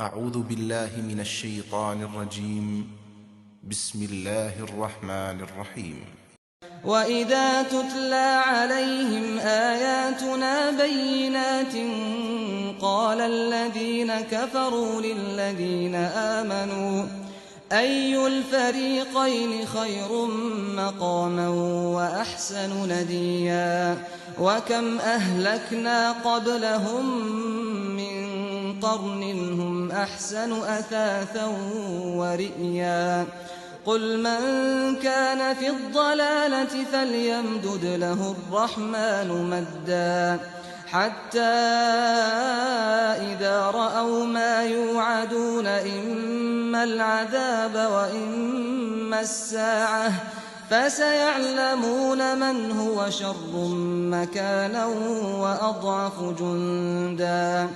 أعوذ بالله من الشيطان الرجيم. بسم الله الرحمن الرحيم. وَإِذَا تُتْلَىٰ عَلَيْهِمْ آيَاتُنَا بَيِّنَاتٍ قَالَ الَّذِينَ كَفَرُوا لِلَّذِينَ آمَنُوا أَيُّ الْفَرِيقَيْنِ خَيْرٌ مَّقَامًا وَأَحْسَنُ نَدِيًّا وَكَمْ أَهْلَكْنَا قَبْلَهُم مِّن قَرْنٍ هُمْ أَحْسَنُ أَثَاثًا وَرِئْيًا قُلْ مَن كَانَ فِي الضَّلَالَةِ فَلْيَمْدُدْ لَهُ الرَّحْمَٰنُ مَدًّا حَتَّىٰ إِذَا رَأَوْا مَا يُوعَدُونَ إِمَّا الْعَذَابَ وَإِمَّا السَّاعَةَ فَسَيَعْلَمُونَ مَنْ هُوَ شَرٌّ مَّكَانًا وَأَضْعَفُ جُندًا۔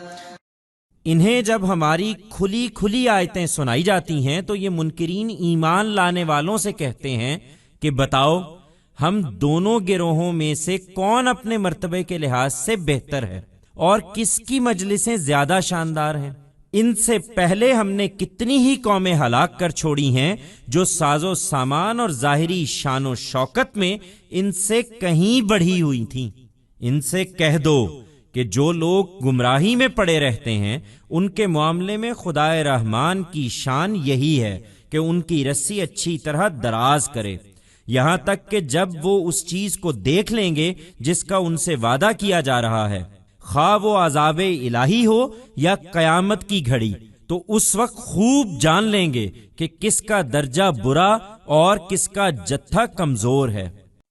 انہیں جب ہماری کھلی کھلی آیتیں سنائی جاتی ہیں تو یہ منکرین ایمان لانے والوں سے کہتے ہیں کہ بتاؤ ہم دونوں گروہوں میں سے کون اپنے مرتبے کے لحاظ سے بہتر ہے اور کس کی مجلسیں زیادہ شاندار ہیں۔ ان سے پہلے ہم نے کتنی ہی قومیں ہلاک کر چھوڑی ہیں جو ساز و سامان اور ظاہری شان و شوکت میں ان سے کہیں بڑھی ہوئی تھیں۔ ان سے کہہ دو کہ جو لوگ گمراہی میں پڑے رہتے ہیں ان کے معاملے میں خدائے رحمان کی شان یہی ہے کہ ان کی رسی اچھی طرح دراز کرے، یہاں تک کہ جب وہ اس چیز کو دیکھ لیں گے جس کا ان سے وعدہ کیا جا رہا ہے، خواہ وہ عذاب الہی ہو یا قیامت کی گھڑی، تو اس وقت خوب جان لیں گے کہ کس کا درجہ برا اور کس کا جتھا کمزور ہے۔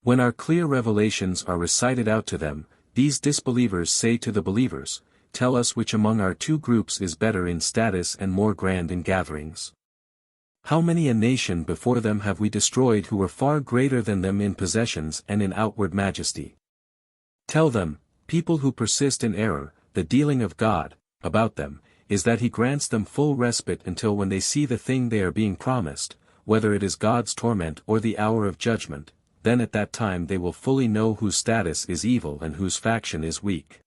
When our clear revelations are recited out to them, these disbelievers say to the believers, "Tell us which among our two groups is better in status and more grand in gatherings. How many a nation before them have we destroyed who were far greater than them in possessions and in outward majesty?" Tell them, people who persist in error, the dealing of God about them is that He grants them full respite until when they see the thing they are being promised, whether it is God's torment or the hour of judgment, then at that time they will fully know whose status is evil and whose faction is weak.